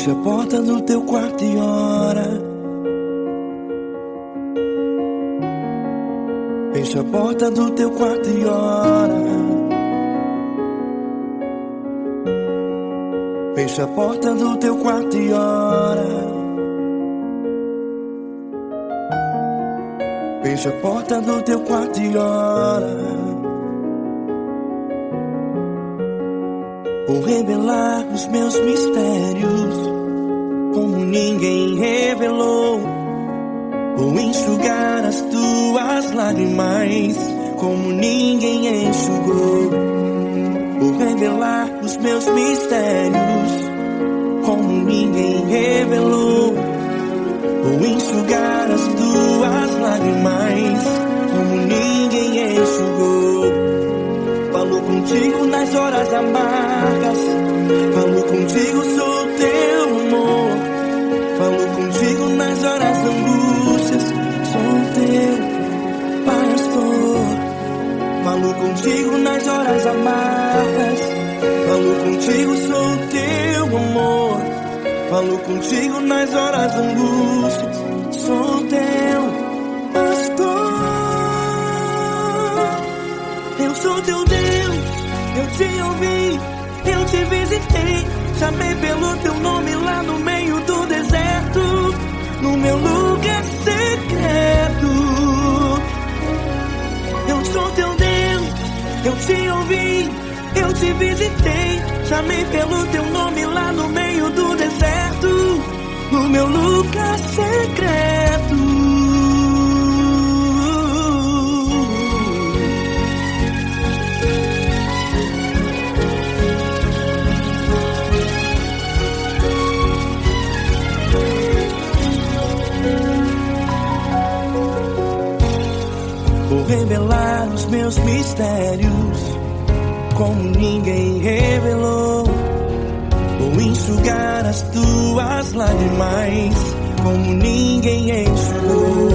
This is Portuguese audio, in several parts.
Fecha a porta do teu quarto e ora. Fecha a porta do teu quarto e ora. Fecha a porta do teu quarto e ora. Fecha a porta do teu quarto e ora. Vou revelar os meus mistérios como ninguém revelou. Vou enxugar as tuas lágrimas como ninguém enxugou. Vou revelar os meus mistérios como ninguém revelou. Vou enxugar as tuas lágrimas como ninguém enxugou. Falou contigo nas horas amargas. Falou contigo, sou teu amor. Falou contigo nas horas angústias. Sou teu pastor. Falou contigo nas horas amargas. Falou contigo, sou teu amor. Falou contigo nas horas angústias. Sou teu pastor. Eu sou teu Deus, eu te ouvi, eu te visitei. Chamei pelo teu nome lá no meio do deserto, no meu lugar secreto. Eu sou teu Deus, eu te ouvi, eu te visitei. Chamei pelo teu nome lá no meio do deserto, no meu lugar secreto. Vou revelar os meus mistérios como ninguém revelou. Vou enxugar as tuas lágrimas como ninguém enxugou.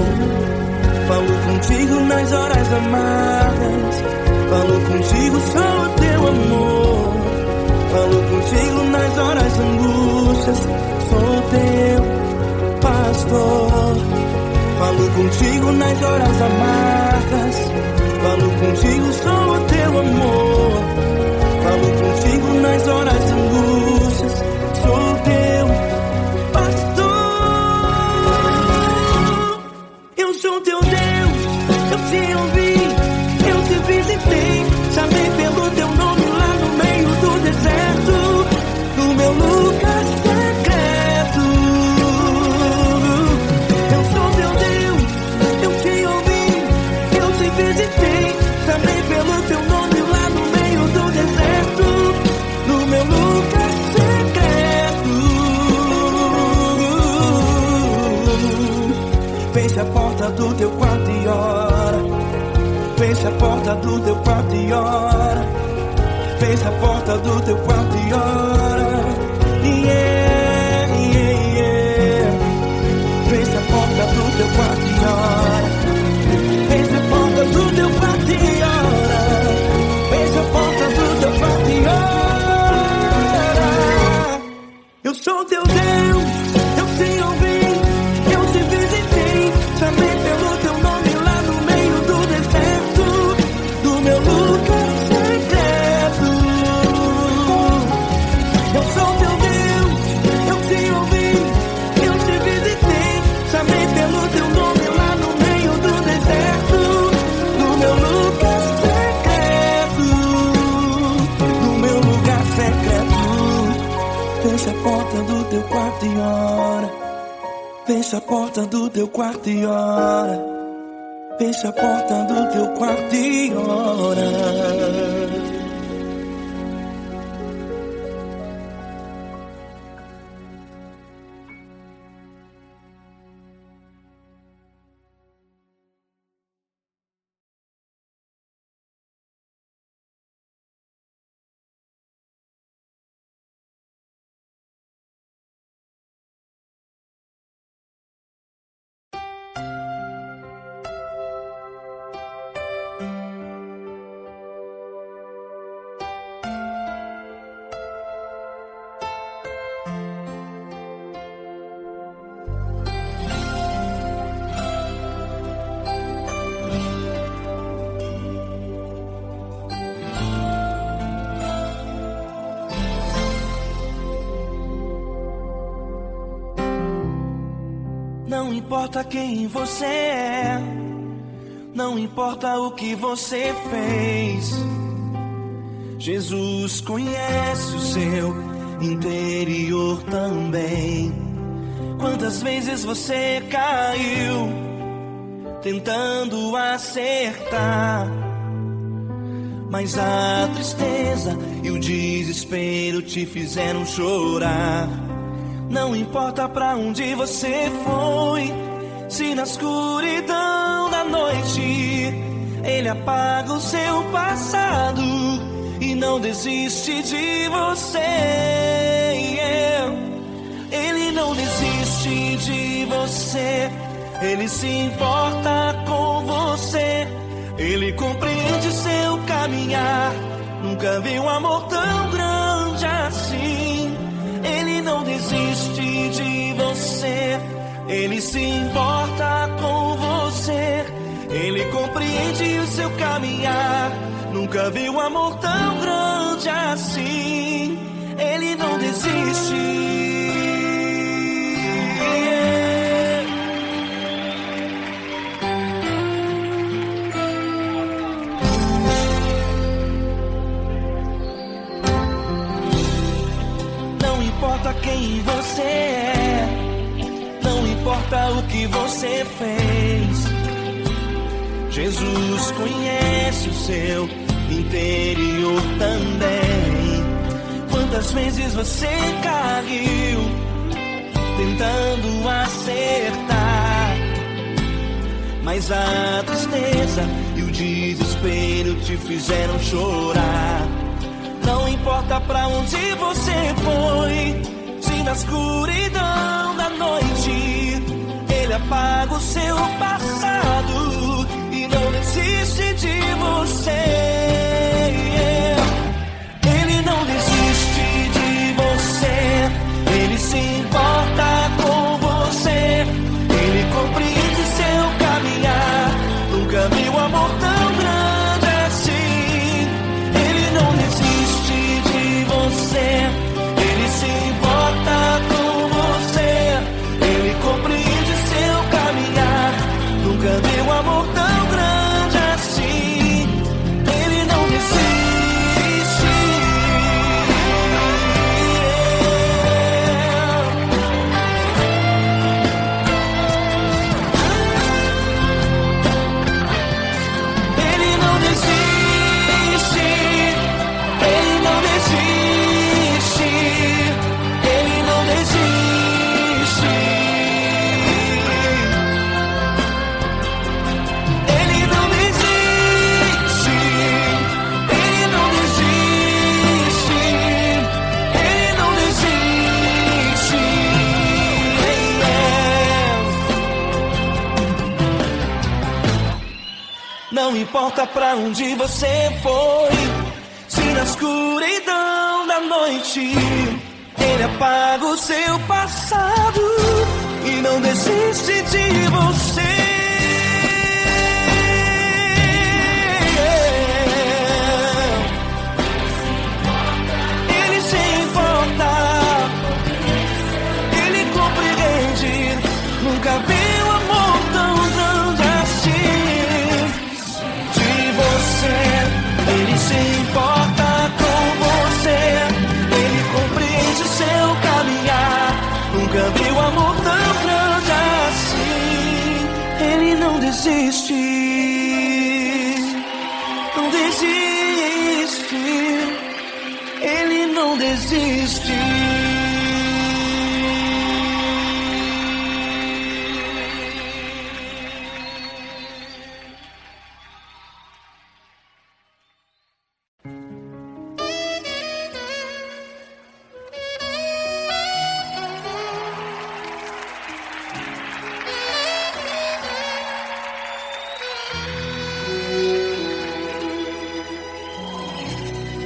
Falou contigo nas horas amargas. Falou contigo, sou teu amor. Falou contigo nas horas angústias. Sou teu pastor. Falou contigo nas horas amargas. Falou contigo, sou teu amor. Falou contigo nas horas angústias. Sou teu pastor. Eu sou teu Deus, eu te ouvi, eu te visitei. Chamei pelo teu nome lá no meio do deserto, no meu lugar secreto. Eu sou teu Deus, eu te ouvi, eu te visitei. Chamei pelo teu nome lá no meio do deserto, no meu lugar secreto. Fecha a porta do teu quarto e ora. Fecha a porta do teu quarto e ora. Fecha a porta do teu quarto e ora. Yeah, yeah, yeah. Fecha a porta do teu quarto e ora. Fecha a porta do teu quarto e ora. Fecha a porta do teu quarto e ora. Eu sou teu Deus, eu te ouvi, eu te visitei. Chamei pelo teu nome lá no meio do deserto, do meu lugar secreto. Eu sou teu Deus, eu te ouvi, eu te visitei. Chamei pelo teu nome lá no meio do deserto, no meu lugar secreto, no meu lugar secreto. Fecha a porta do teu quarto e ora. Fecha a porta do teu quarto e ora. Fecha a porta do teu quarto e ora. importa quem você é, não importa o que você fez, Jesus conhece o seu interior também. Quantas vezes você caiu tentando acertar, mas a tristeza e o desespero te fizeram chorar. Não importa pra onde você foi, se na escuridão da noite Ele apaga o seu passado e não desiste de você. Ele não desiste de você, Ele se importa com você, Ele compreende seu caminhar. Nunca vi um amor tão grande assim. Ele não desiste de você, Ele se importa com você, Ele compreende o seu caminhar. Nunca vi um amor tão grande assim. Ele não desiste. Não importa quem você é, não importa o que você fez, Jesus conhece o seu interior também. Quantas vezes você caiu tentando acertar, mas a tristeza e o desespero te fizeram chorar. Não importa pra onde você foi, se na escuridão da noite Ele apaga o seu passado e não desiste de você. Ele não desiste de você, Ele se importa com você, Ele compreende seu caminhar. Nunca vi um amor tão grande assim. Ele não desiste de você, Ele se importa com você, Ele compreende seu caminhar. Nunca vi um amor tão grande assim. Ele não desiste. Ele não desiste. Ele não desiste. Ele não desiste. Ele não desiste. Ele não desiste. Ele não desiste. Não importa pra onde você foi, se na escuridão da noite Ele apaga o seu passado e não desiste de você. Ele se importa, Ele compreende. Nunca vi um amor tão grande assim. De você, Ele se importa com você, Ele compreende seu caminhar. Nunca vi um amor tão grande assim. Ele não desiste, não desiste. Ele não desiste.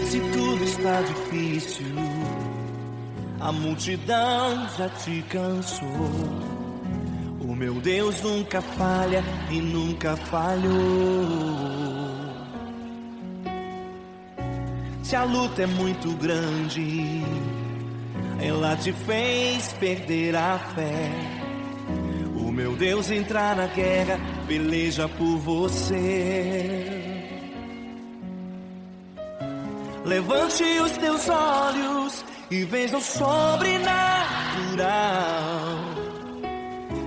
Se tudo está difícil, a multidão já te cansou. O meu Deus nunca falha e nunca falhou. Se a luta é muito grande, ela te fez perder a fé. O meu Deus entrar na guerra, peleja por você. Levante os teus olhos e veja o sobrenatural.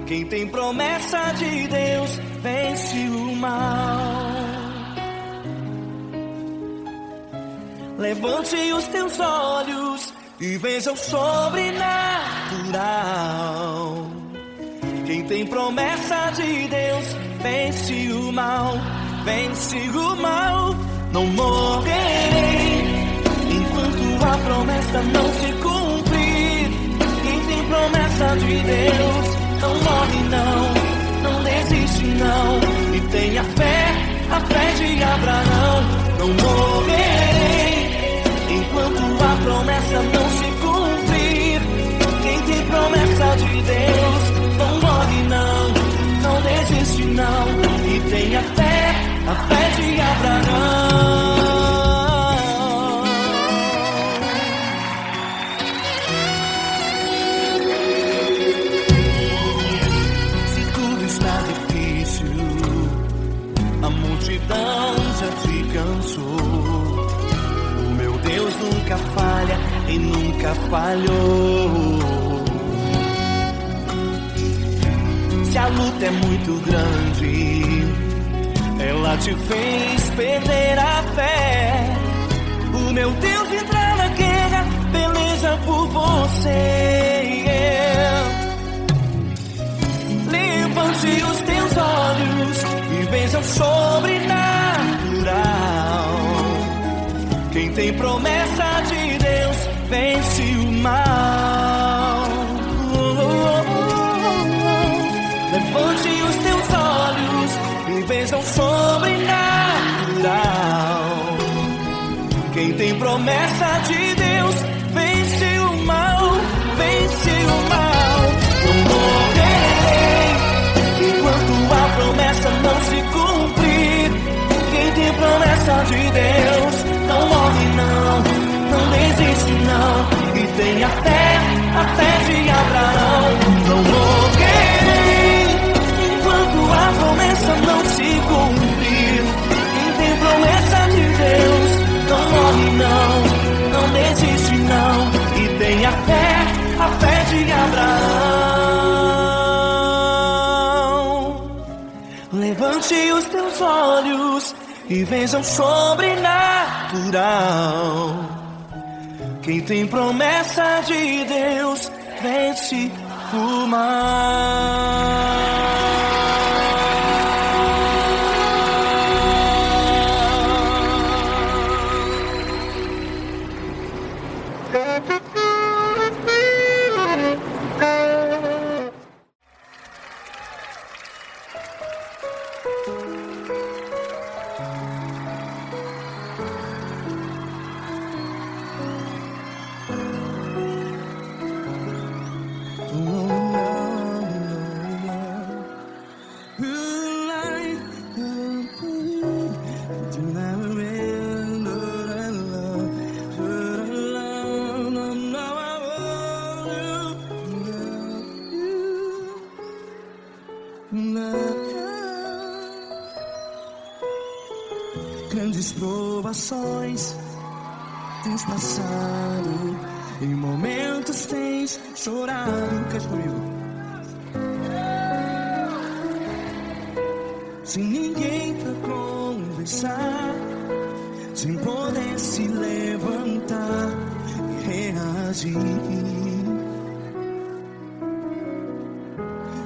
Quem tem promessa de Deus vence o mal. Levante os teus olhos e veja o sobrenatural. Quem tem promessa de Deus vence o mal, vence o mal. Não morrerei enquanto a promessa não se cumprir. Quem tem promessa de Deus não morre não, não desiste não. E tenha fé, a fé de Abraão. Não morrerei enquanto a promessa não se cumprir. Quem tem promessa de Deus não morre não, não desiste não. E tenha fé, a fé de Abraão. Se tudo está difícil, a multidão já te cansou. O meu Deus nunca falha e nunca falhou. Se a luta é muito grande, ela te fez perder a fé. O meu Deus entra na guerra, peleja por você. Levante os teus olhos e veja o sobrenatural. Quem tem promessa de Deus vence o mal. Levante os teus olhos e veja o sobrenatural. Quem tem promessa de Deus vence o mal, vence o mal. Não morrerei enquanto a promessa não se cumprir. Quem tem promessa de Deus não morre não, não desiste não. E tenha fé, a fé de Abraão. Não morrerei enquanto a promessa não se cumprir. Quem tem promessa de Deus não morre não, não desiste não. E tenha fé, a fé de Abraão. Levante os teus olhos e veja o sobrenatural. Quem tem promessa de Deus vence o mal. Grandes provações tens passado, em momentos tens chorado. Cante comigo. Sem ninguém pra conversar, sem poder se levantar e reagir.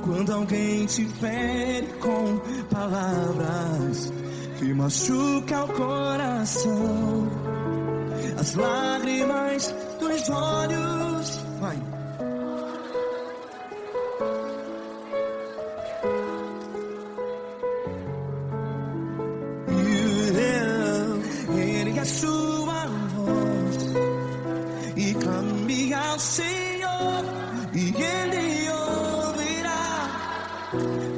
Quando alguém te fere com palavras que machuca o coração, as lágrimas dos olhos, vai. Ergue a sua voz e clame ao Senhor, e Ele ouvirá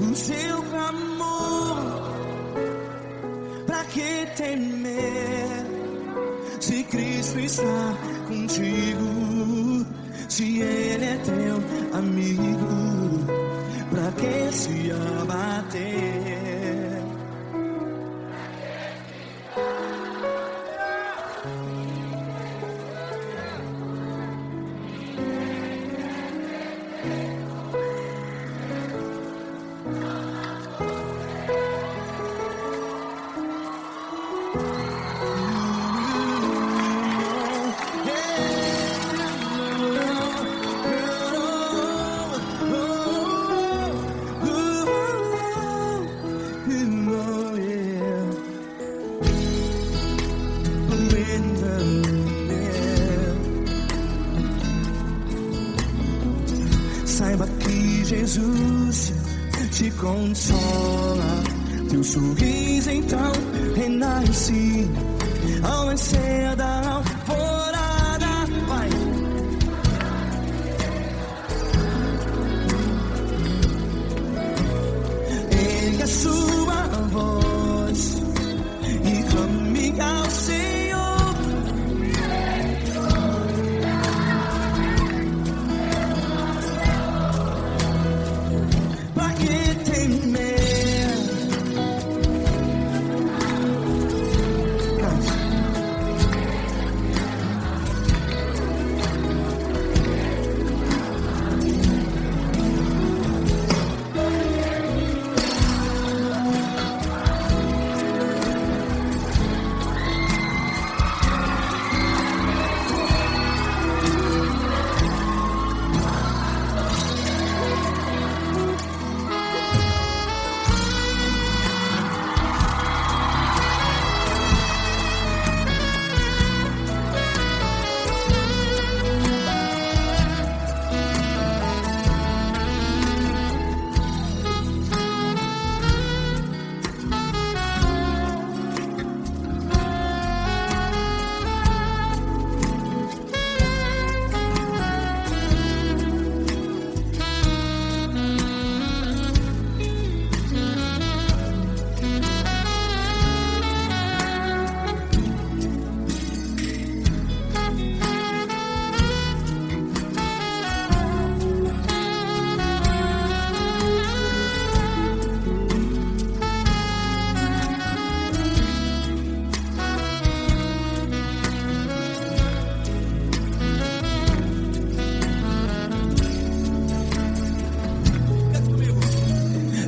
o seu clamor. Pra que temer, se Cristo está contigo, se Ele é teu amigo? Pra que se abater. Saiba que Jesus te consola, teu sorriso então renasce ao nascer da alvorada. Vai. Erga sua voz e clame ao Senhor. Pra que temer?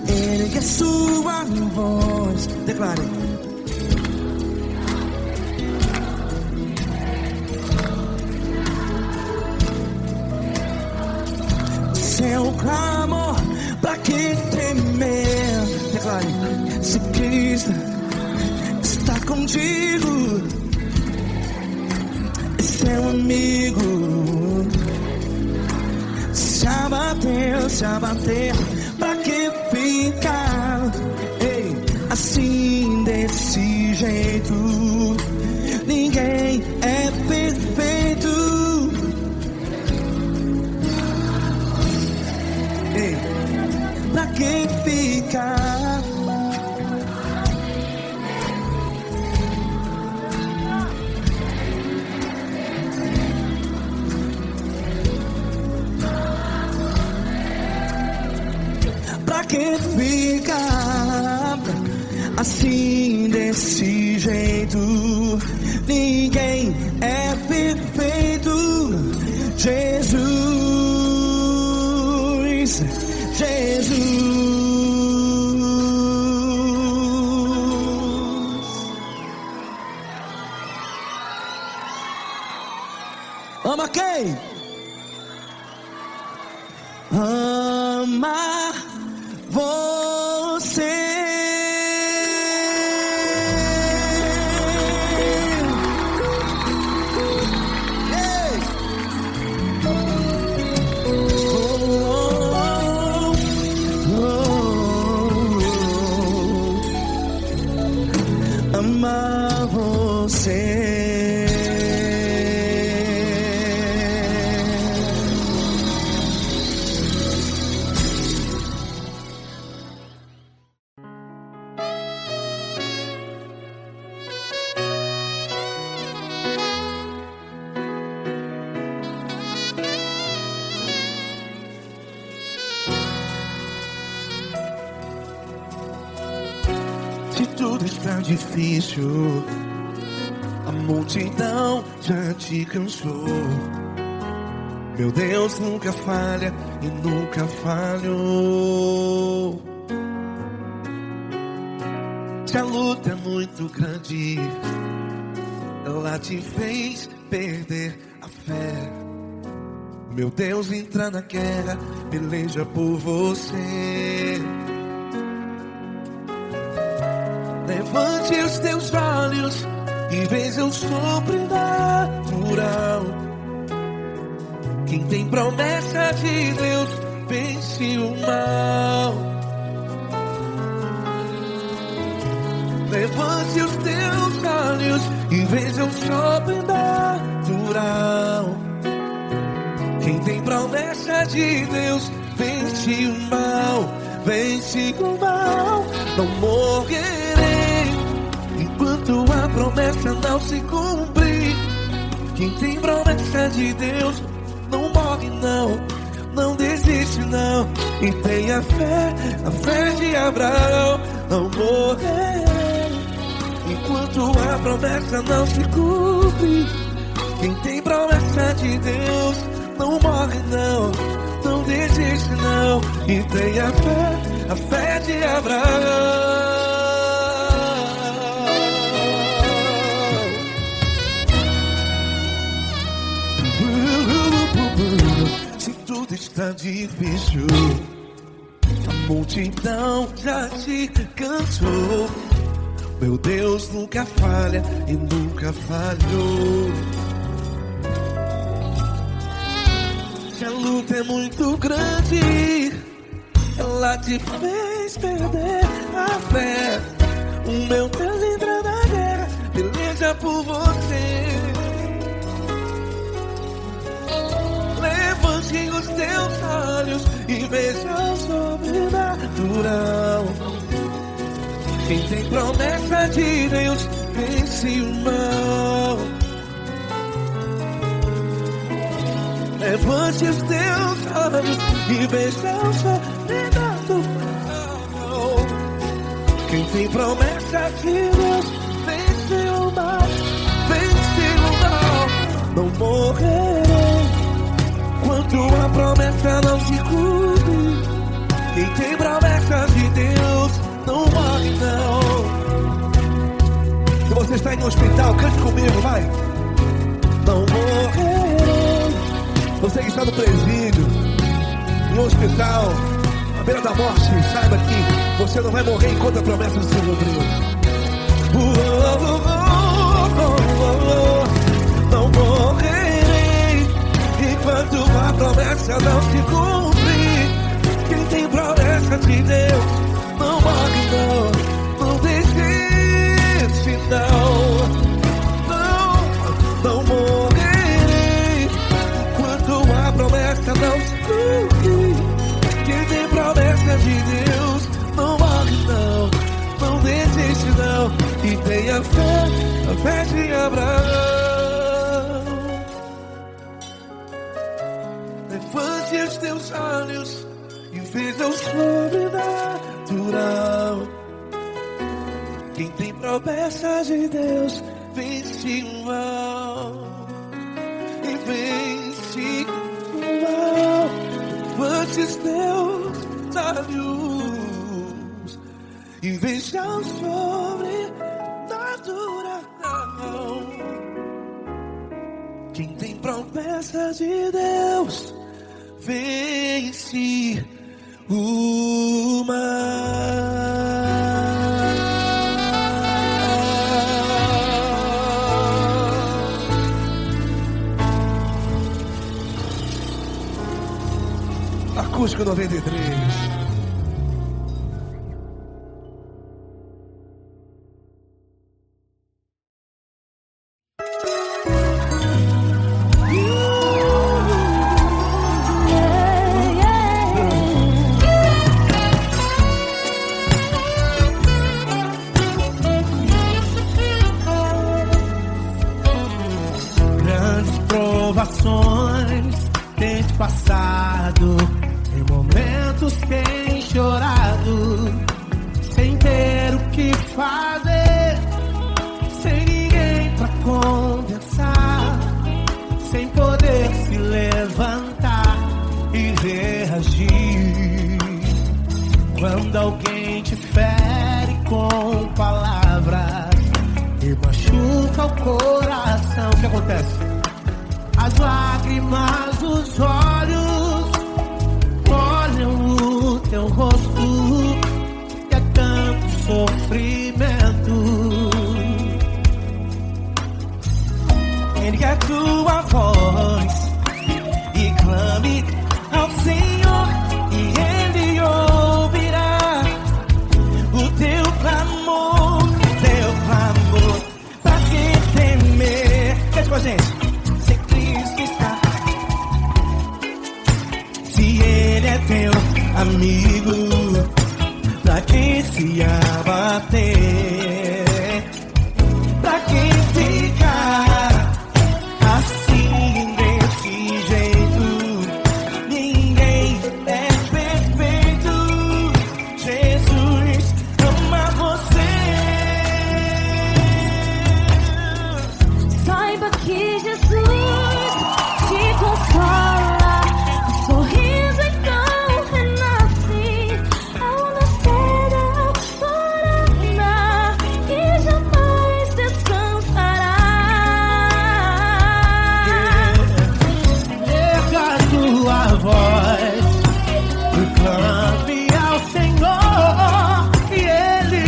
Ergue a sua voz, declare. Seu clamor, pra que temer? Declare. Se Cristo está contigo, é seu amigo. Se abater, pra que ficar? Ei, assim desse jeito, ninguém é perfeito. Ei, pra que ficar? Pra que ficar assim desse jeito? Ninguém é perfeito. Jesus, Jesus. Ama quem? Ama você. Ama você. está difícil, a multidão já te cansou. Meu Deus nunca falha e nunca falhou. Se a luta é muito grande, ela te fez perder a fé. Meu Deus entra na guerra, peleja por você. Levante os teus olhos e veja o sobrenatural. Quem tem promessa de Deus vence o mal. Levante os teus olhos e veja o sobrenatural. Quem tem promessa de Deus vence o mal. Vence o mal. Não morrerei enquanto a promessa não se cumprir. Quem tem promessa de Deus não morre não, não desiste não. E tenha fé, a fé de Abraão. Não morrerei enquanto a promessa não se cumpre. Quem tem promessa de Deus não morre não, não desiste não. E tenha fé, a fé de Abraão. Se tudo está difícil, a multidão já te cansou. Meu Deus nunca falha e nunca falhou. Se a luta é muito grande, ela te fez perder a fé. O meu Deus entra na guerra, peleja por você. Levante os teus olhos e veja o sobrenatural. Quem tem promessa de Deus vence o mal. Levante os teus olhos e veja o sobrenatural. Quem tem promessa de Deus vence o mal. Vence o mal. Não morrerei enquanto a promessa não se cumpre. Quem tem promessa de Deus não morre não. Se você está em um hospital, cante comigo, vai. Não morrerei. Você que está no presídio, em um hospital, à beira da morte, saiba que você não vai morrer enquanto a promessa se cumpriu. Não morrerei enquanto a promessa não se cumprir. Quem tem promessa de Deus não morre não, não desiste não. Não morrerei enquanto a promessa não se cumprir. Quem tem promessa de Deus não morre não, não desiste não. E tenha fé, a fé de Abraão. Levante os teus olhos e veja o sobrenatural. Quem tem promessa de Deus vence o mal. E vence o mal. Levante os teus olhos e veja o sobrenatural. Quem tem promessa de Deus vence o mal. Acústico 93. Provações tens passado, em momentos tens chorado, sem ter o que fazer. toca o coração. O que acontece? As lágrimas dos olhos molham o teu rosto, e é tanto sofrimento. Erga a tua voz e clame ao Senhor, e Ele ouvirá o teu clamor, pra que temer? Cante com a gente. Se Cristo está, se Ele é teu amigo, pra que se abater? Pra que ficar assim desse jeito? Ninguém é perfeito. Jesus ama você. Saiba que Jesus te consola, o sorriso então renasce ao nascer da aurora e jamais descansará. Erga a tua voz e clame ao Senhor, e Ele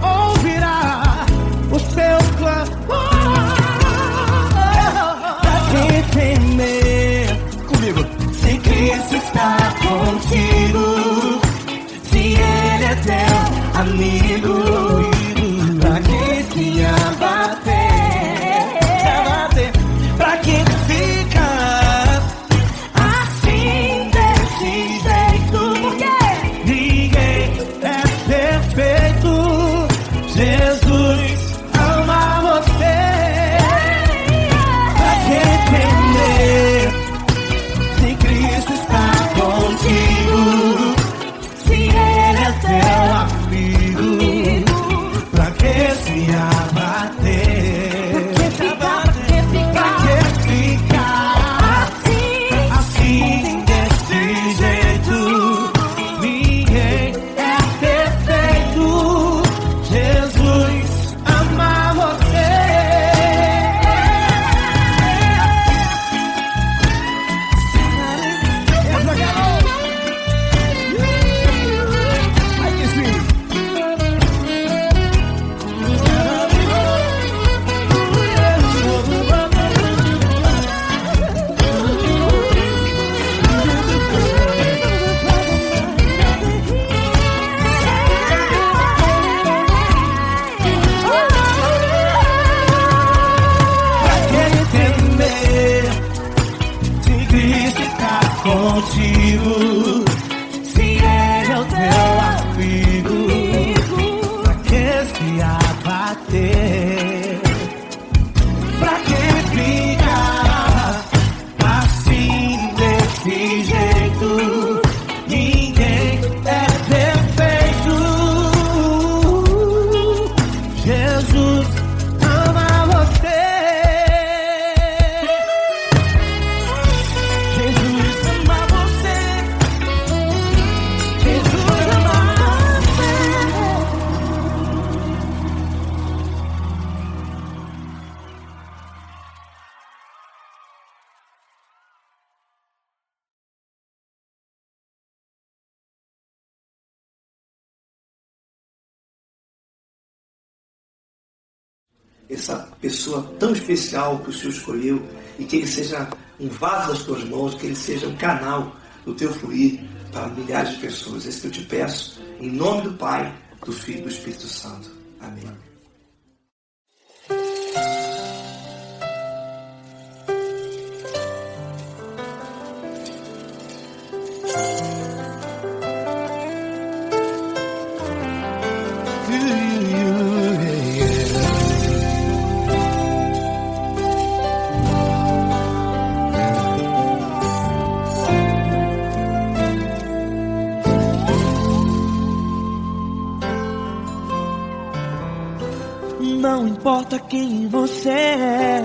ouvirá o seu clamor. Pra que temer? Comigo. Se Cristo está contigo, se Ele é teu amigo, pra que se abater? Pra que ficar assim desse jeito? Ninguém é perfeito. Jesus ama você. Pra que temer? Se Cristo está contigo, se Ele é teu Amigo, pra que se abater? Pra que ficar assim desse jeito? Ninguém é perfeito. Jesus ama você. Essa garota. Ai que sim. Pra que temer? Se Cristo está contigo, se Ele é o teu Amigo, pra que se abater? pra que ficar assim desse jeito? Ninguém é perfeito. Jesus ama você. Jesus ama você. Jesus ama você. Essa pessoa tão especial que o Senhor escolheu, e que ele seja um vaso das tuas mãos, que ele seja um canal do teu fluir para milhares de pessoas. É isso que eu te peço, em nome do Pai, do Filho e do Espírito Santo. Amém. Não importa quem você é,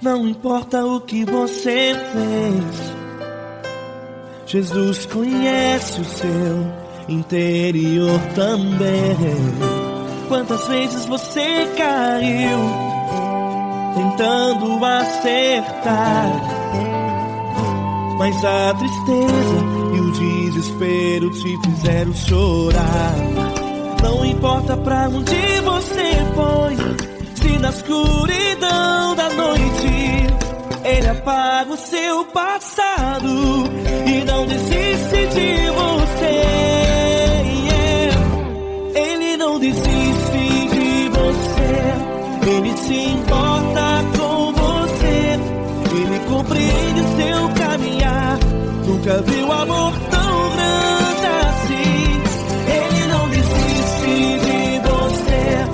não importa o que você fez, Jesus conhece o seu interior também. Quantas vezes você caiu, tentando acertar, mas a tristeza e o desespero te fizeram chorar. Não importa pra onde você foi, se na escuridão da noite ele apaga o seu passado e não desiste de você. Ele não desiste de você, ele se importa com você, ele compreende o seu caminhar. Nunca viu amor tão grande assim. Ele não desiste de você,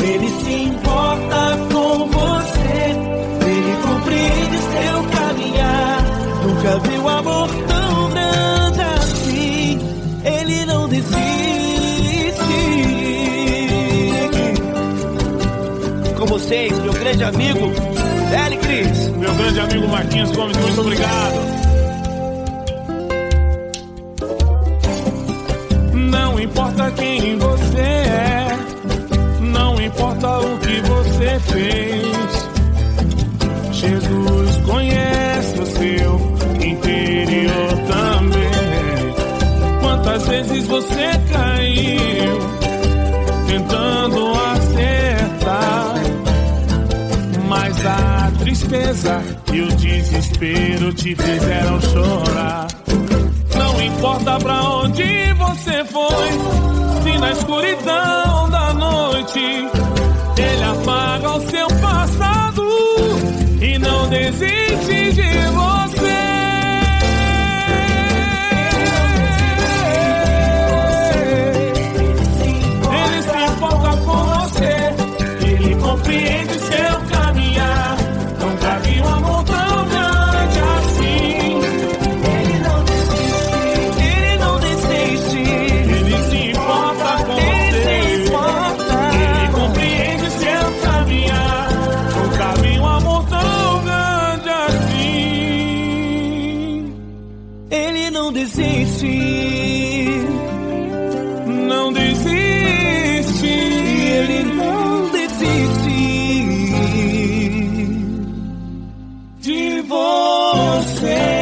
ele se importa com você, ele compreende o seu caminhar. Nunca viu amor tão grande assim. Ele não desiste. Com vocês, meu grande amigo L. Cris. Meu grande amigo Marquinhos Gomes, muito obrigado. Não importa quem você é, não importa o que você fez, Jesus conhece o seu interior também. Quantas vezes você caiu tentando acertar, mas a tristeza e o desespero te fizeram chorar. Não importa pra onde você foi, se na escuridão da noite ele apaga o seu passado e não desiste de você. Ele se importa com você, ele compreende seu caminhar. Nunca vi um amor tão grande assim. Ele não desiste, ele se importa com você, ele compreende seu caminhar. Nunca vi um amor tão grande assim. Ele não desiste, não desiste, ele não desiste de você.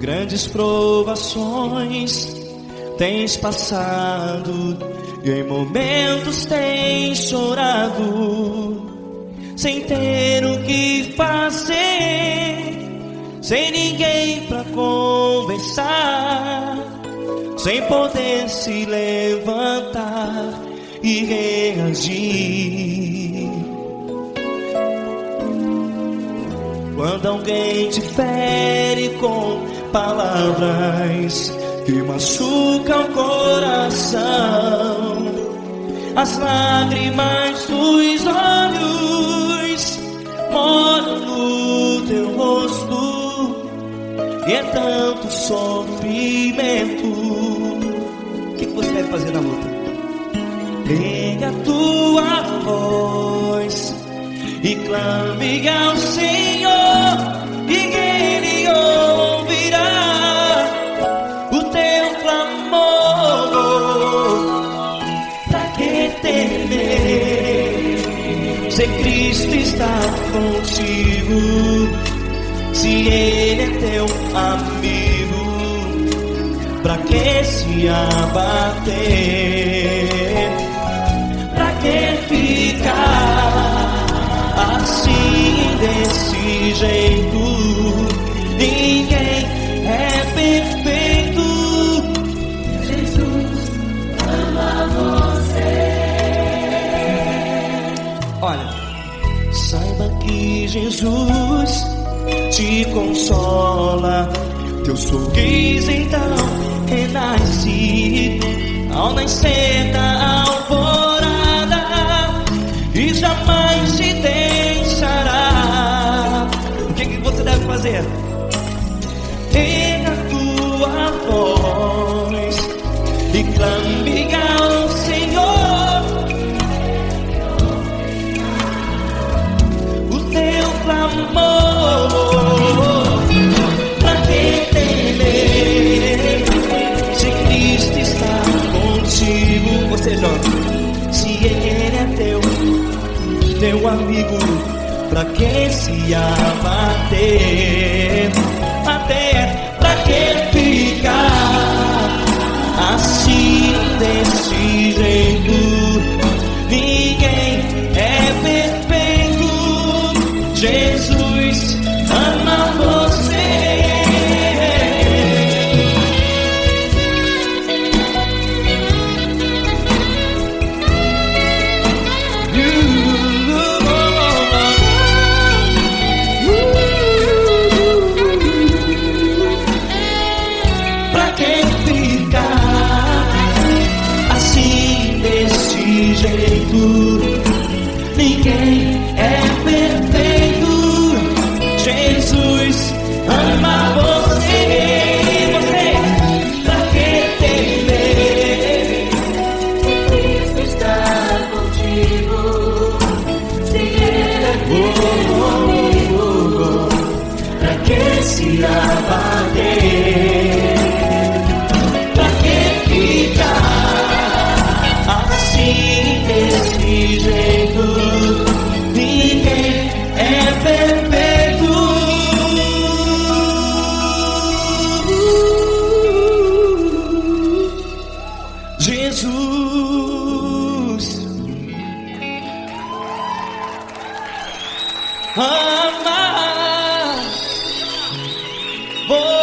Grandes provações tens passado e em momentos tens chorado, sem ter o que fazer, sem ninguém pra conversar, sem poder se levantar e reagir. Quando alguém te fere com palavras que machucam o coração, as lágrimas dos olhos moram no teu rosto, e é tanto sofrimento. O que você deve fazer na luta? Erga a tua voz e clame ao Senhor, e Ele ouvirá o teu clamor. Pra que temer, se Cristo está contigo, se Ele é teu amigo? Pra que se abater? Pra que ficar assim desse jeito? te consola. Teu sorriso então renasce ao nascer da alvorada e jamais te deixará. O que você deve fazer? Erga a tua voz e clame ao Senhor. O teu clamor, pra que temer se Cristo está contigo? Você joga. Se Ele é teu amigo, pra que se abater? Até pra que ficar assim desse jeito? Ninguém é perfeito. Jesus ama você. Ninguém é perfeito. Jesus ama você. Você, pra que temer? Cristo está contigo. Se Ele é teu amigo, pra que se abater? Pra que ficar assim desse jeito? Ninguém é perfeito. Jesus ama você.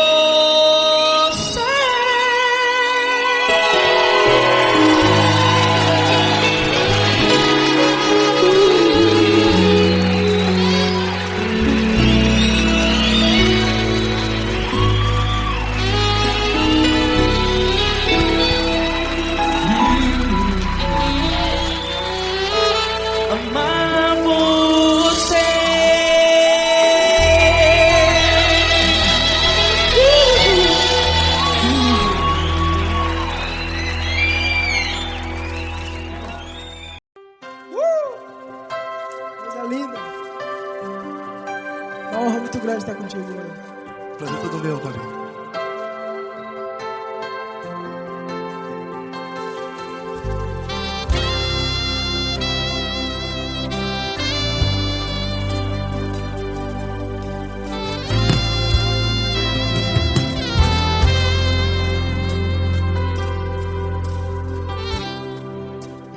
Amar você. Coisa linda. Uma honra muito grande estar contigo, mano. Prazer todo meu, Paulinho.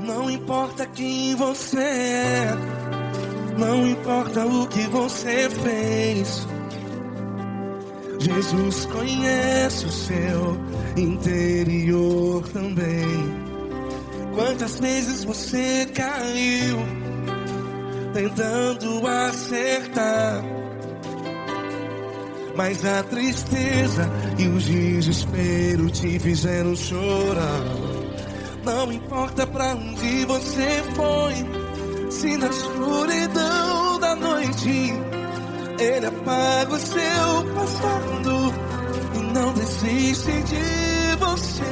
Não importa quem você é, não importa o que você fez, Jesus conhece o seu interior também. Quantas vezes você caiu tentando acertar, mas a tristeza e o desespero te fizeram chorar. Não importa pra onde você foi, se na escuridão da noite Ele apaga o seu passado e não desiste de você.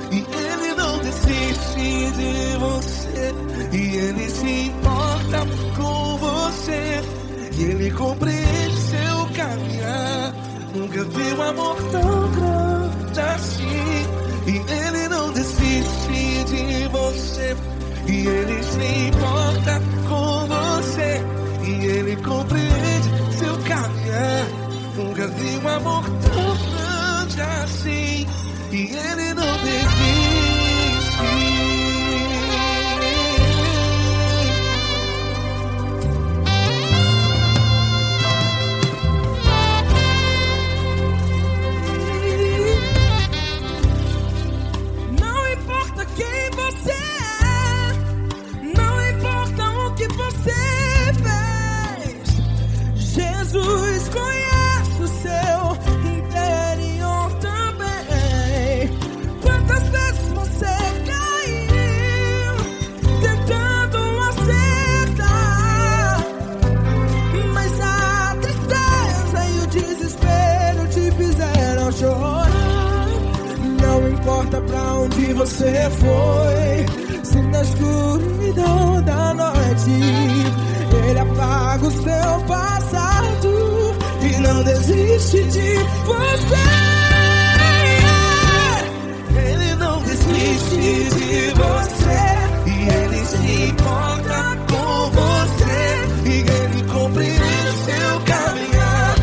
E Ele não desiste de você, e Ele se importa com você, e Ele compreende seu caminhar. Nunca vi um amor tão grande assim. E Ele não desiste de você, e Ele se importa com você, e Ele compreende seu caminhar. Nunca vi um amor tão grande assim. E Ele não desiste. onde você foi. Se na escuridão da noite Ele apaga o seu passado e não desiste de você. Ele não desiste de você e Ele se importa com você e Ele compreende seu caminhar.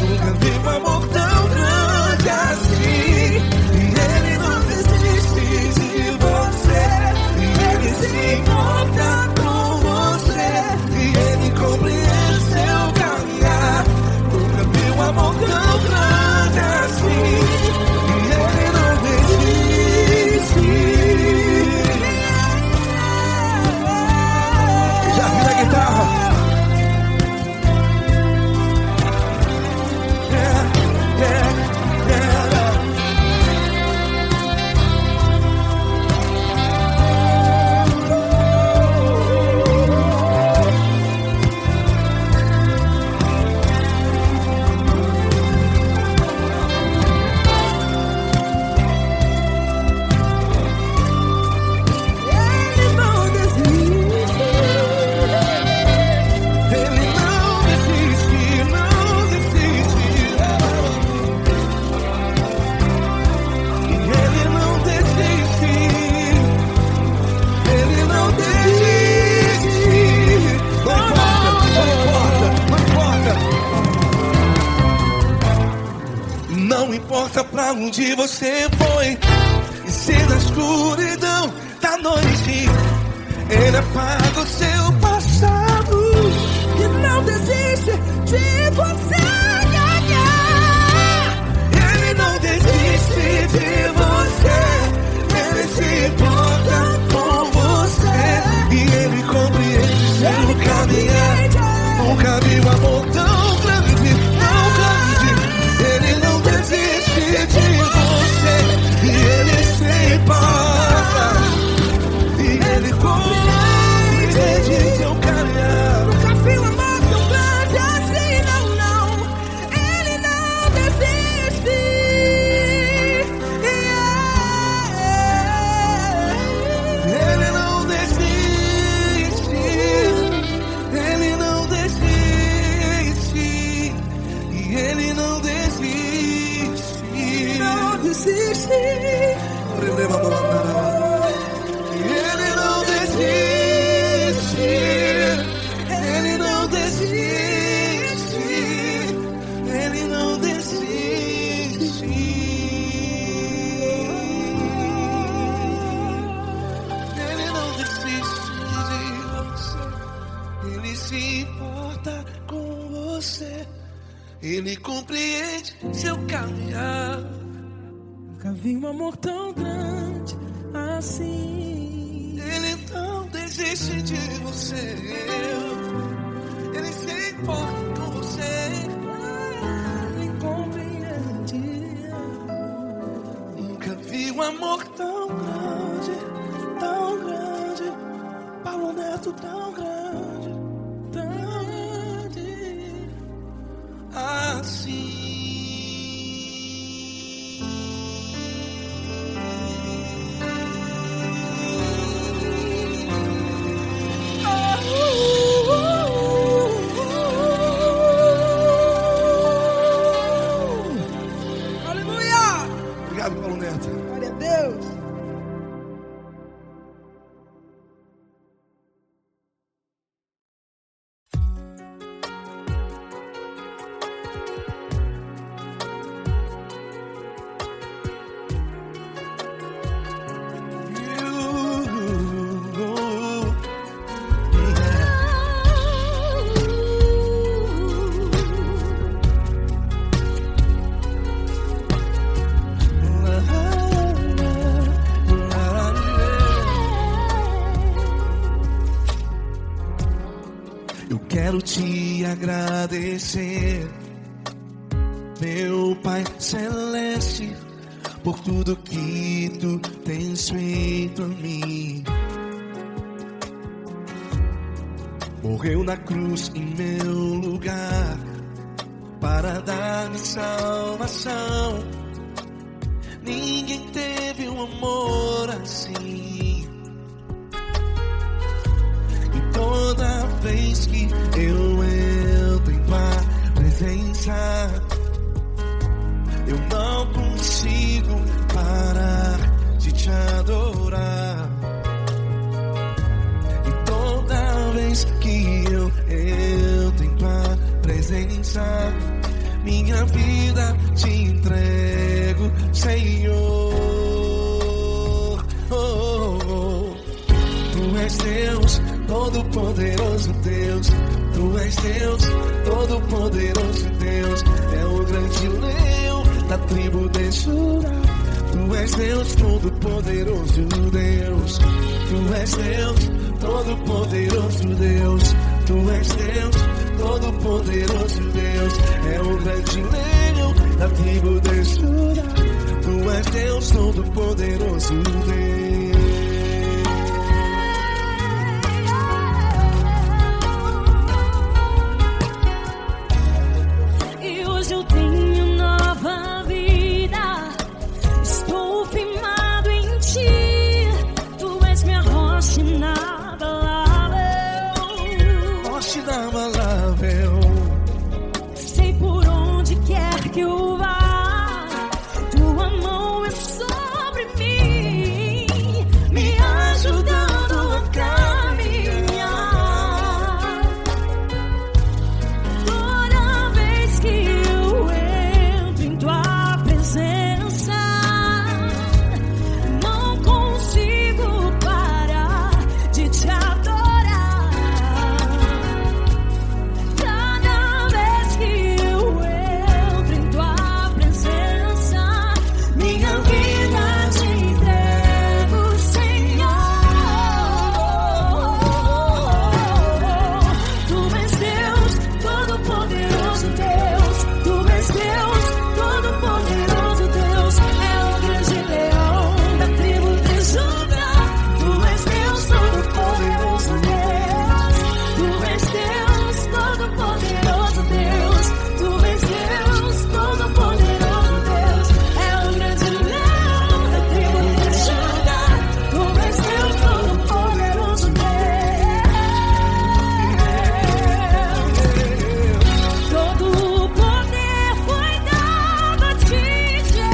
Nunca vi um amor tão grande assim. E Ele não desiste de você e Ele se importa com você e Ele compreende seu caminhar. Nunca vi um amor tão grande assim. E Ele não desiste. Já vi na guitarra. Não importa pra onde você foi, e se na escuridão da noite Ele apaga o seu passado e não desiste de você. Ele não desiste de você, Ele se importa com você e Ele compreende seu caminhar. Nunca vi um amor tão grande, tão grande. Ele não desiste de você e Ele se importa e Ele compreende seu caminhar. Nunca vi um amor tão grande assim, não, não. Ele não desiste. Ele não desiste. Ele não desiste. E Ele não desiste. Não desiste. Ele não desiste. Ele não desiste. Ele não desiste. Ele não desiste de você. Ele se importa com você. Ele compreende seu caminhar. Nunca vi um amor tão grande assim. Ele não desiste de você. Ele se importa com você. Ele compreende. Nunca vi um amor tão grande, tão grande. Paulo Neto tão grande, tão grande assim. Aleluia! Obrigado, Paulo Neto. Glória a Deus. Eu quero te agradecer, meu Pai Celeste, por tudo que tu tens feito a mim. Morreu na cruz em meu lugar para dar-me salvação. ninguém teve um amor assim. E toda vez que eu entro em tua presença, eu não consigo parar de te adorar. E toda vez que eu entro em tua presença, minha vida te entrego, Senhor. Tu és Deus, todo-poderoso Deus. Tu és Deus, todo-poderoso Deus. É o grande leão da tribo de Judá. Tu és Deus, todo-poderoso Deus. Tu és Deus, todo-poderoso Deus. Tu és Deus, todo-poderoso Deus. É o grande leão da tribo de Judá. Tu és Deus, todo-poderoso Deus. E hoje eu tenho nova vida. Estou firmado em ti. Tu és minha rocha inabalável. Rocha inabalável. Sei por onde quer que eu vá, tua mão é sobre mim, me ajudando a caminhar. Toda vez que eu entro em tua presença, não consigo parar de te adorar. Cada vez que eu entro em tua presença, minha vida te entrego, Senhor. Tu és Deus, todo-poderoso Deus. Tu és Deus, todo-poderoso Deus. É o grande leão da tribo de Judá. Tu és Deus, todo-poderoso Deus. Tu és Deus, todo-poderoso Deus. Tu és Deus, todo-poderoso Deus. É o grande leão da tribo de Judá. Tu és Deus, todo-poderoso Deus. Todo o poder foi dado a ti, Jesus.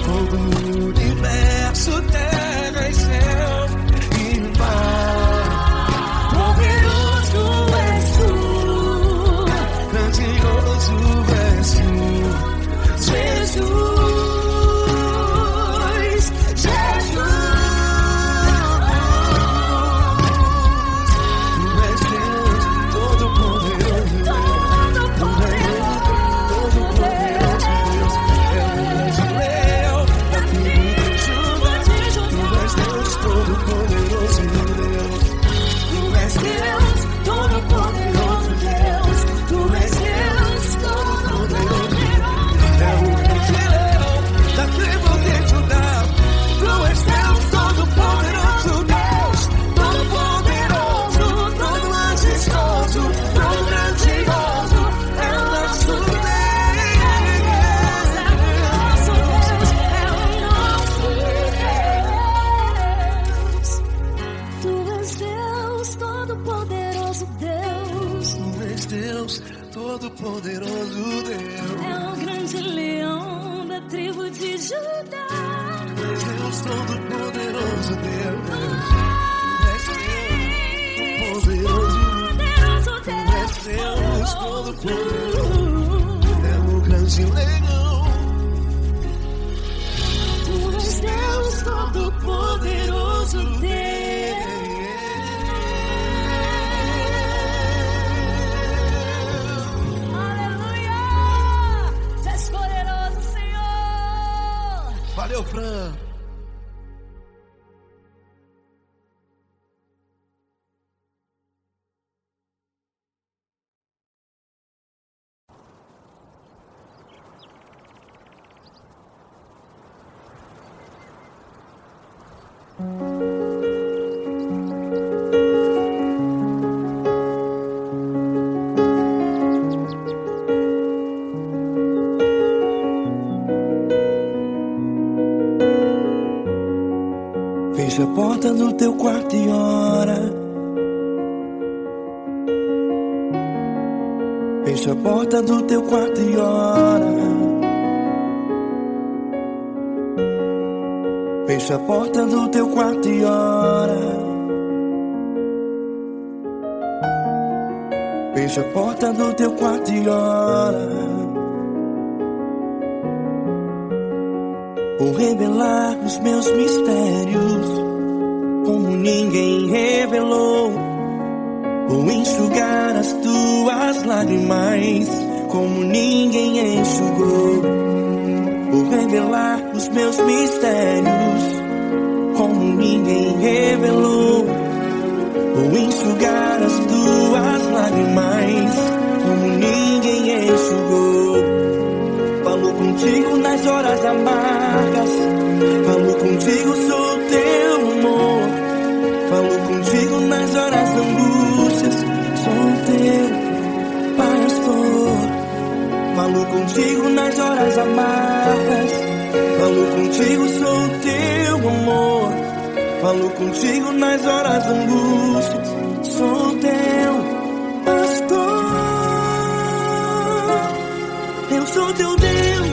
Todo o universo, terra e céu e mar. Poderoso és tu, Grandioso és tu, Jesus, Jesus. Tu és Deus, todo-poderoso Deus. Todo-poderoso Deus. É o grande leão da tribo de Judá. Tu és Deus, todo-poderoso Deus. Tu és Deus, todo-poderoso Deus. Tu és Deus, todo-poderoso Deus. É o grande leão da tribo de Judá. Tu és Deus, todo-poderoso Deus. Todo-poderoso, todo majestoso, todo grandioso. É o nosso Tu és Deus, todo-poderoso Deus. Tu és Deus, todo-poderoso Deus. É o grande leão da tribo de Judá. Tu és Deus, todo-poderoso Deus. Tu és Deus, todo-poderoso. É o grande leão. Tu és Deus, todo-poderoso Deus. Aleluia! Tu és poderoso, Senhor. Valeu, Fran. Fecha a porta do teu quarto e ora. Fecha a porta do teu quarto e ora. Fecha a porta do teu quarto e ora. Fecha a porta do teu quarto e ora. Vou revelar os meus mistérios como ninguém revelou. Vou enxugar as tuas lágrimas como ninguém enxugou. Vou revelar os meus mistérios como ninguém revelou. Vou enxugar as tuas lágrimas como ninguém enxugou. Falo contigo nas horas amargas. Falo contigo, sou teu amor. Falo contigo nas horas angústias. Sou teu pastor. Falo contigo nas horas amargas. Falo contigo, sou teu amor. Falo contigo nas horas angústias. Sou teu pastor. Eu sou teu Deus.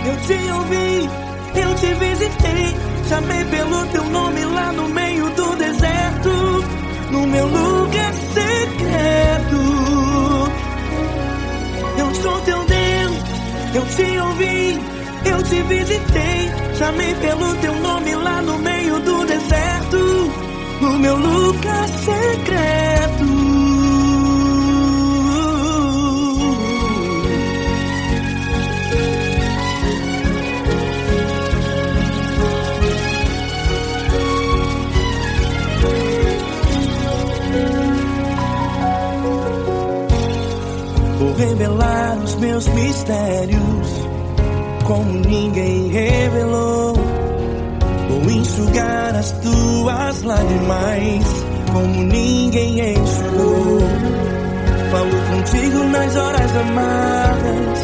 Eu te ouvi, eu te visitei. Chamei pelo teu nome lá no meio do deserto, no meu lugar secreto. Eu sou teu Deus, eu te ouvi, eu te visitei. Chamei pelo teu nome lá no meio do deserto, no meu lugar secreto. Vou revelar os meus mistérios como ninguém revelou. Vou enxugar as tuas lágrimas como ninguém enxugou. Falo contigo nas horas amargas.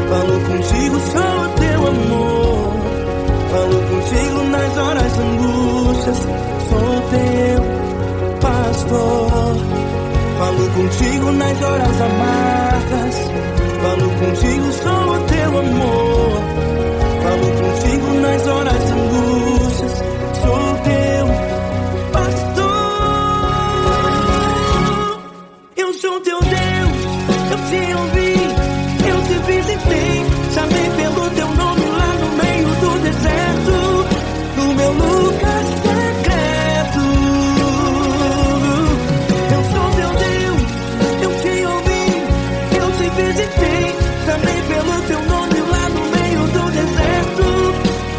Falo contigo, sou teu amor. Falo contigo nas horas angústias. Sou teu pastor. Falo contigo nas horas amargas. Falo contigo, sou teu amor. Falo contigo nas horas angústias. Sou teu pastor. Eu sou teu Deus. Eu te ouvi, eu te visitei. Chamei pelo teu nome lá no meio do deserto, no meu lugar secreto. Eu sou teu Deus. Eu te ouvi, eu te visitei. Chamei pelo teu nome lá no meio do deserto,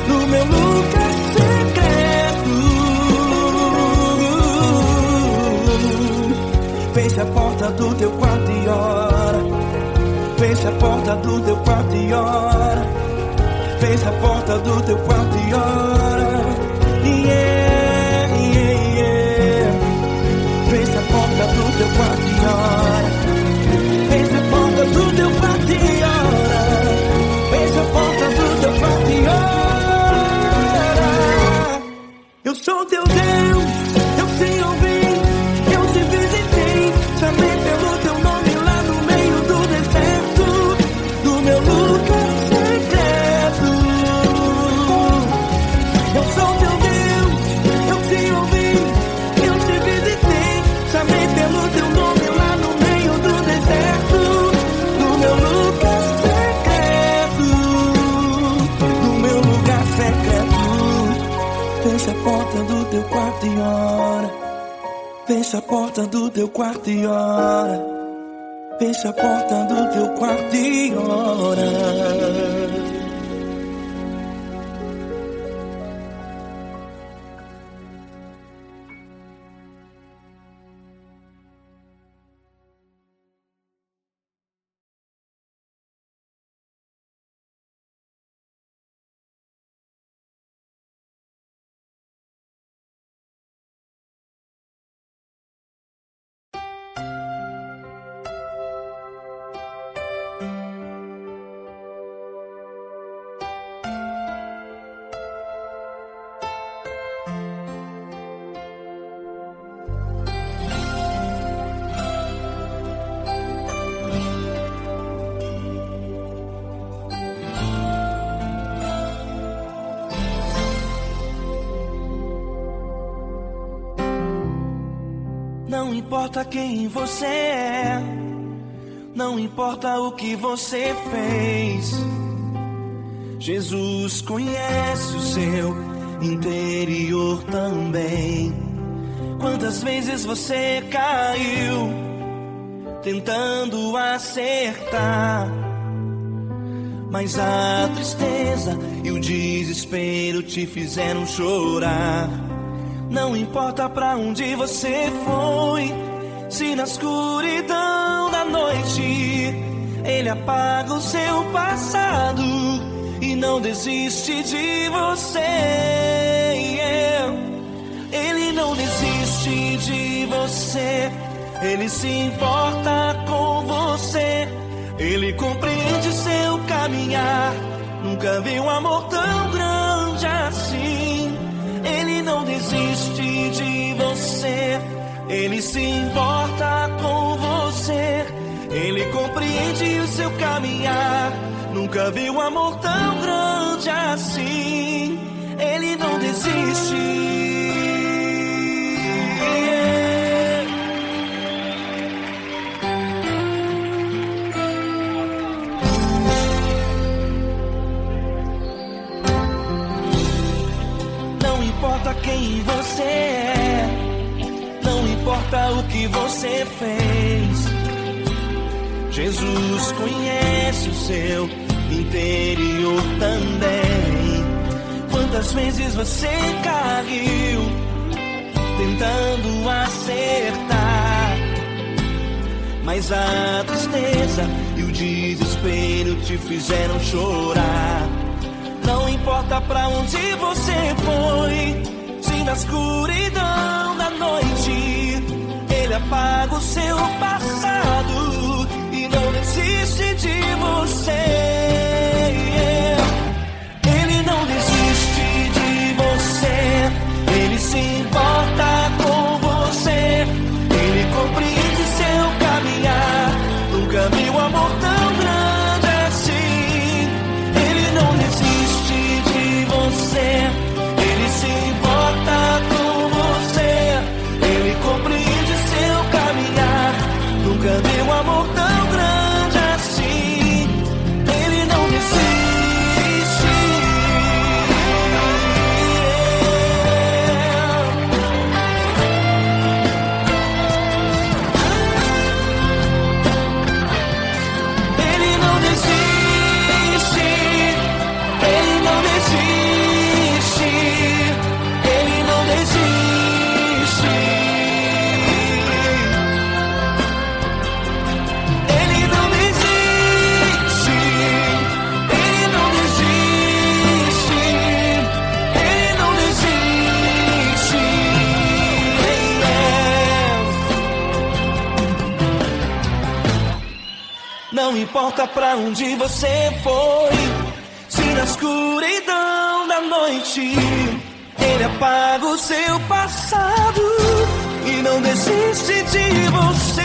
no meu lugar secreto. Fecha a porta do teu quarto e ora. Fecha a porta do teu quarto e ora. Fecha a porta do teu quarto e ora. Yeah, yeah, yeah. Fecha a porta do teu quarto e ora. Fecha a porta do teu quarto e ora. Fecha a porta do teu quarto e ora. Eu sou teu Deus, eu te ouvi, eu te visitei. Chamei pelo teu nome lá no meio do deserto, no meu lugar secreto. Eu sou teu Deus, eu te ouvi, eu te visitei. Chamei pelo teu nome lá no meio do deserto, no meu lugar secreto, no meu lugar secreto. Fecha a porta do teu quarto e ora. Fecha a porta do teu quarto e ora. Fecha a porta do teu quarto e ora. importa quem você é, não importa o que você fez, Jesus conhece o seu interior também. Quantas vezes você caiu tentando acertar, mas a tristeza e o desespero te fizeram chorar. Não importa pra onde você foi, se na escuridão da noite Ele apaga o seu passado e não desiste de você. Ele não desiste de você, Ele se importa com você, Ele compreende seu caminhar. Nunca vi um amor tão grande assim. Ele não desiste de você, Ele se importa com você, Ele compreende o seu caminhar. Nunca vi um amor tão grande assim. Ele não desiste. Não importa quem você é, não importa o que você fez, Jesus conhece o seu interior também. Quantas vezes você caiu tentando acertar, mas a tristeza e o desespero te fizeram chorar. Não importa pra onde você foi, se na escuridão da noite Ele apaga o seu passado e não desiste de você. Ele não desiste de você, Ele se importa com você, Ele compreende seu caminhar. Nunca vi um amor tão grande assim. Ele não desiste de você, Ele se importa com você, Ele compreende seu caminhar. Nunca vi um amor tão grande assim. Ele não desiste. Ele não desiste. Ele não desiste. Ele não desiste. Ele não desiste. Ele não desiste. Ele não desiste. Não importa pra onde você foi, se na escuridão da noite Ele apaga o seu passado e não desiste de você.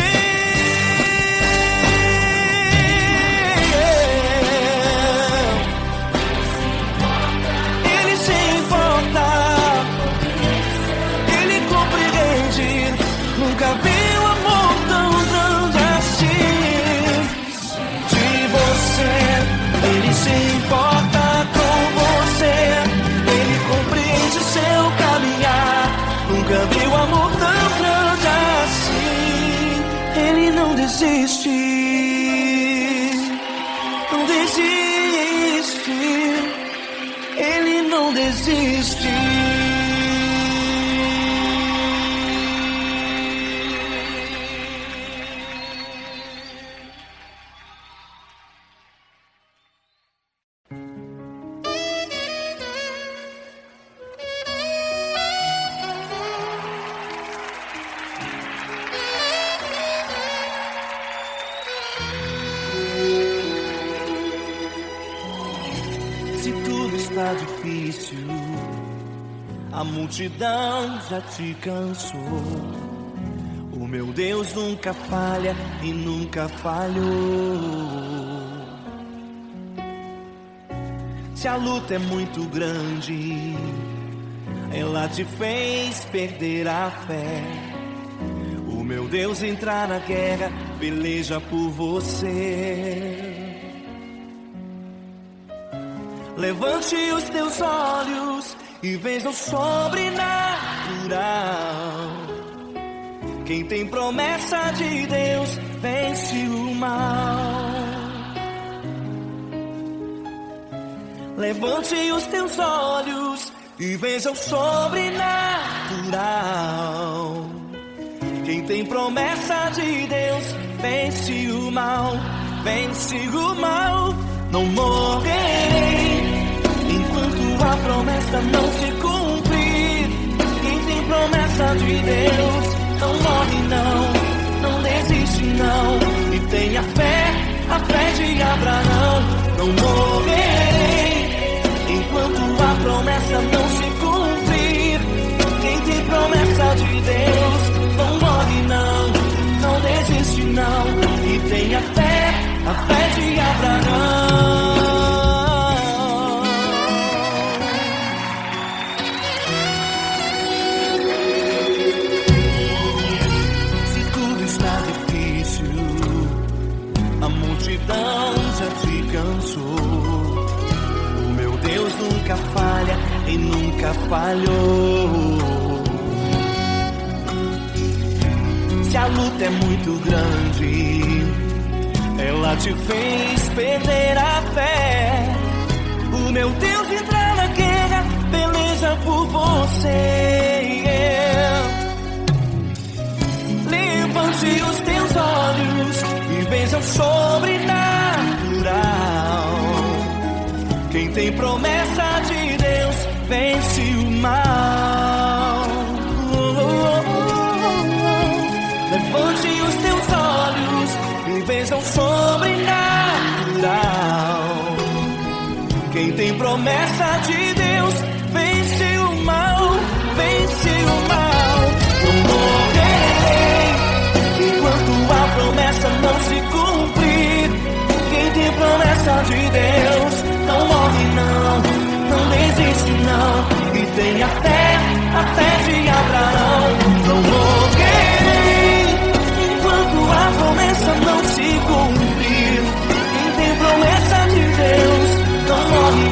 Ele se importa, Ele compreende. Nunca vi um amor tão grande assim. De você, Ele se importa com você, Ele compreende seu caminhar. Nunca vi um amor tão grande assim. Ele não desiste, não desiste. Ele não desiste. Se tudo está difícil, a multidão já te cansou. O meu Deus nunca falha e nunca falhou. Se a luta é muito grande, ela te fez perder a fé. O meu Deus entrar na guerra, peleja por você. Levante os teus olhos e veja o sobrenatural. Quem tem promessa de Deus vence o mal. Levante os teus olhos e veja o sobrenatural. Quem tem promessa de Deus vence o mal, vence o mal. Não morrerei enquanto a promessa não se cumprir. Quem tem promessa de Deus não morre não desiste não. E tenha fé, a fé de Abraão. Não morrerei enquanto a promessa não se cumprir. Quem tem promessa de Deus não morre não desiste não. E tenha fé, a fé de Abraão. Se tudo está difícil, a multidão já te cansou. O meu Deus nunca falha e nunca falhou. Se a luta é muito grande, ela te fez perder a fé. O meu Deus entra na guerra, peleja por você. Levante os teus olhos e veja o sobrenatural. Quem tem promessa de Deus vence o mal. Levante os teus olhos e veja o sobrenatural. Quem tem promessa de Deus vence o mal, vence o mal. Não morrerei enquanto a promessa não se cumprir. Quem tem promessa de Deus não morre não desiste não. E tenha fé, a fé de Abraão. Não morrerei enquanto a promessa não se cumprir. Quem tem promessa de Deus não morre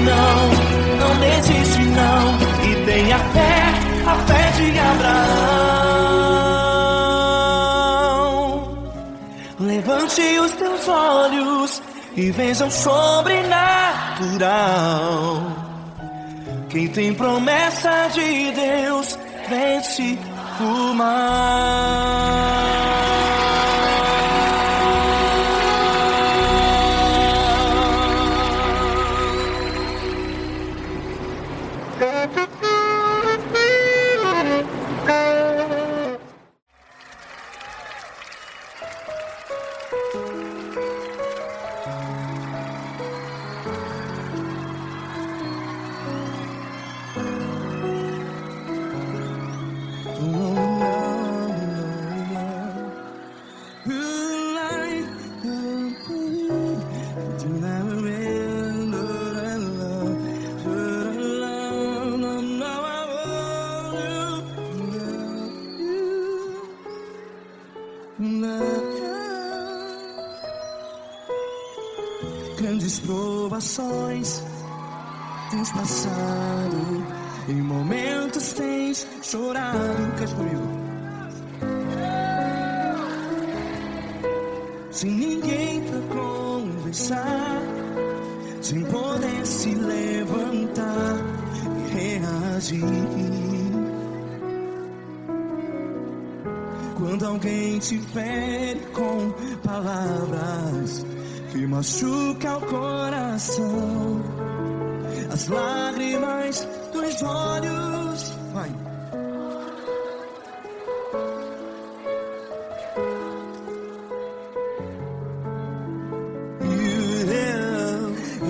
não desiste não. E tenha fé, a fé de Abraão. Levante os teus olhos e veja o sobrenatural. Quem tem promessa de Deus vence o mal. Grandes provações tens passado, em momentos tens chorado. Cante comigo. Sem ninguém pra conversar, sem poder se levantar e reagir. Quando alguém te fere com palavras que machuca o coração, as lágrimas dos olhos, vai.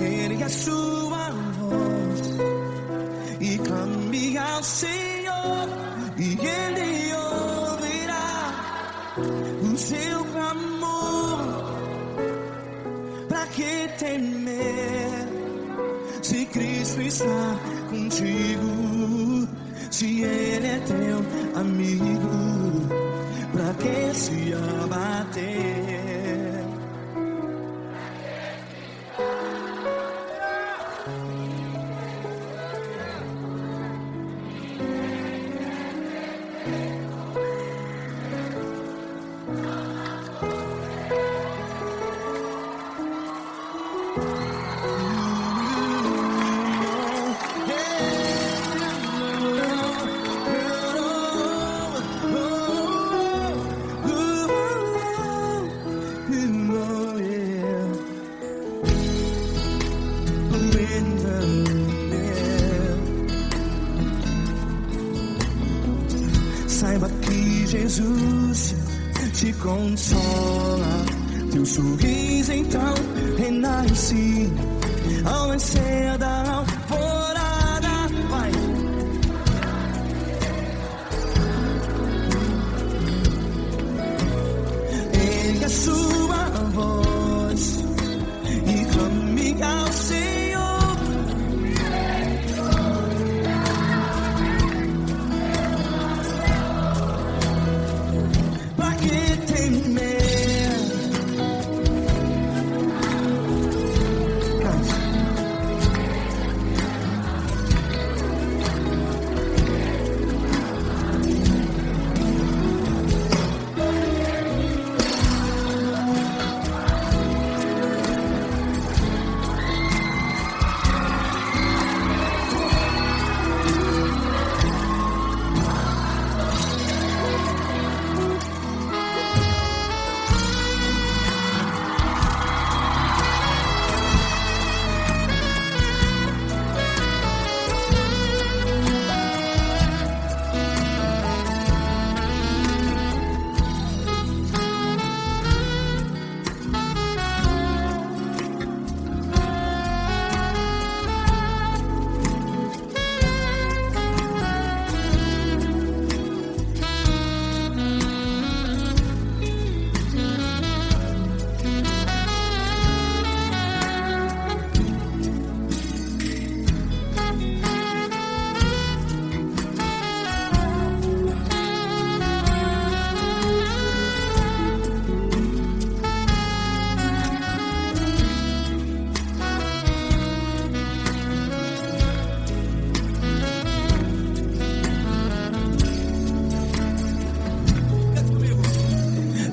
Ergue a sua voz e clame ao Senhor, e Ele ouvirá o seu clamor. Pra que temer se Cristo está contigo? Se ele é teu amigo, pra que se abater? Saiba que Jesus te consola, teu sorriso então renasce ao nascer da alvorada. Vai. Ergue a sua voz e clame ao Senhor. Pra que temer?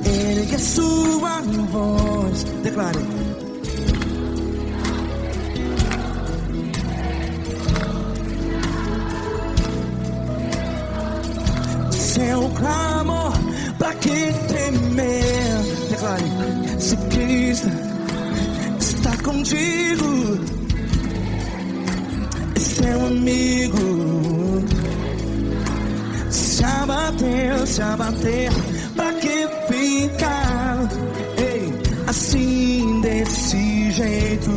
Ergue a sua voz, declare. Seu clamor, pra que temer? Declare. Se Cristo está contigo, é seu amigo. Se abater, pra que ficar assim desse jeito?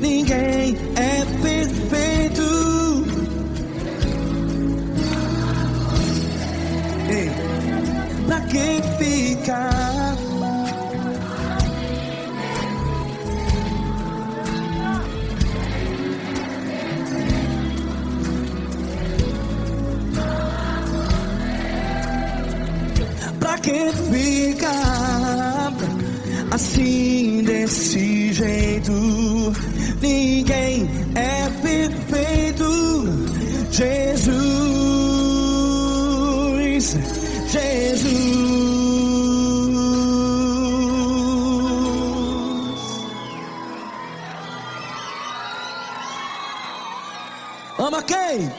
Ninguém é perfeito. Pra que ficar? Pra que ficar assim desse jeito? Ninguém é perfeito. Jesus, ama quem?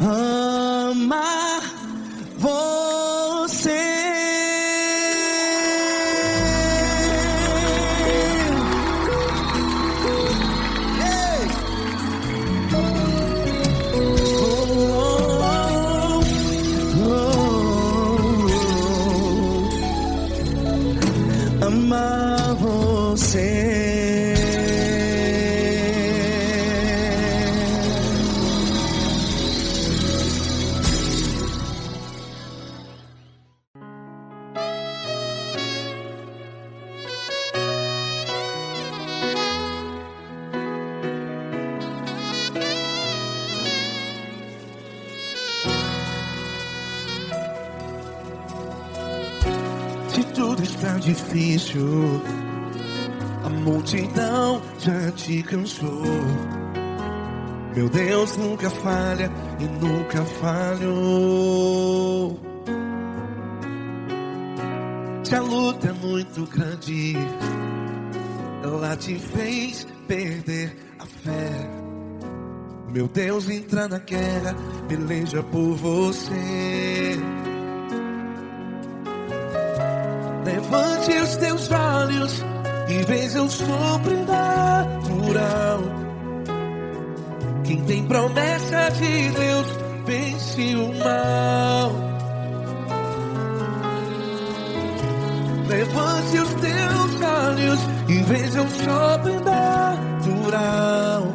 Ama você. Ama você. difícil, a multidão já te cansou. Meu Deus nunca falha e nunca falhou. Se a luta é muito grande, ela te fez perder a fé. Meu Deus entra na guerra, peleja por você. Levante os teus olhos e veja o sobrenatural. Quem tem promessa de Deus vence o mal. Levante os teus olhos e veja o sobrenatural.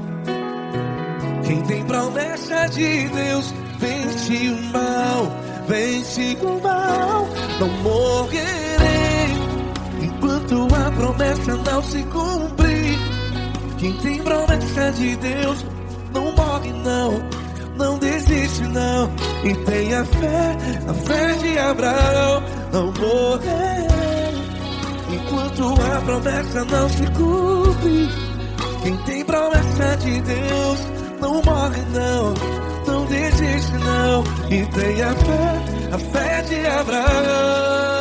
Quem tem promessa de Deus vence o mal. Vence o mal. Não morrerei enquanto a promessa não se cumprir. Quem tem promessa de Deus não morre não, não desiste não. E tenha fé, a fé de Abraão. Não morrerei enquanto a promessa não se cumpre. Quem tem promessa de Deus não morre não, não desiste não. E tenha fé, a fé de Abraão.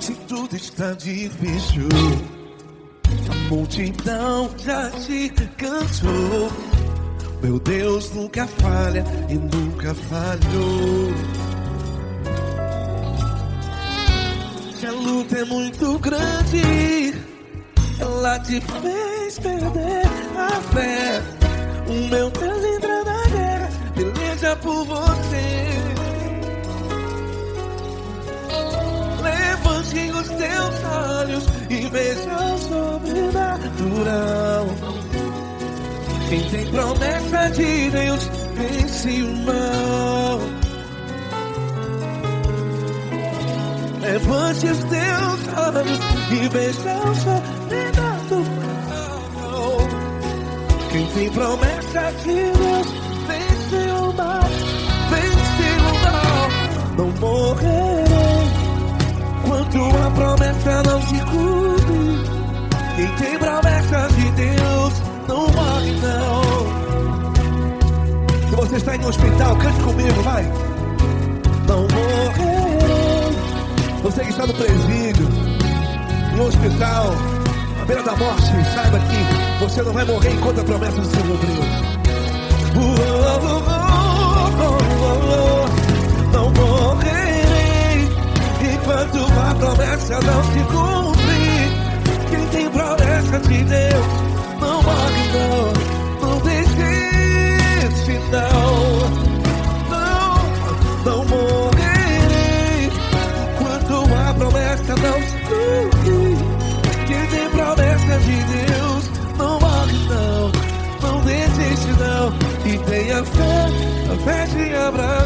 Se tudo está difícil, a multidão já te cansou. Meu Deus nunca falha e nunca falhou. Se a luta é muito grande, ela te fez perder a fé. O meu Deus entra na guerra, peleja por você. Levante os teus olhos e veja o sobrenatural. Quem tem promessa de Deus vence o mal. Levante os teus olhos e veja o sobrenatural. Quem tem promessa de Deus vence o mal. Vence o mal. Não morrerei enquanto a promessa não se cumpre. Quem tem promessa de Deus não morre não. Se você está em um hospital, cante comigo, vai. Não morrerei. Você que está no presídio, em um hospital, à beira da morte, saiba que você não vai morrer enquanto a promessa não se cumpriu. Não morrerei enquanto a promessa não se cumprir. Quem tem promessa de Deus não morre não, não desiste não. Não morrerei enquanto a promessa não se cumprir. Quem tem promessa de Deus não morre não, não desiste não. E tenha fé, a fé de Abraão.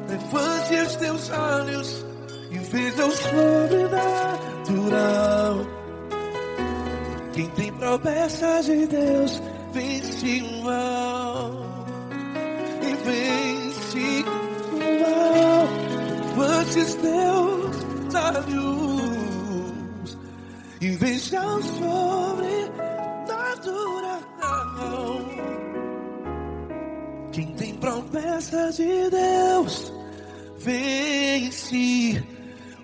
Levante os teus olhos e veja o sobrenatural. Quem tem promessa de Deus vence o mal. E vence o mal. Levante os teus olhos e veja o sobrenatural. Quem tem promessa de Deus vence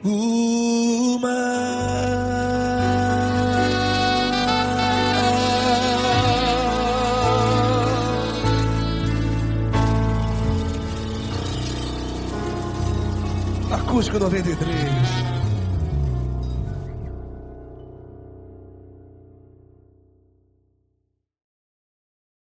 o mal. Acústico 93.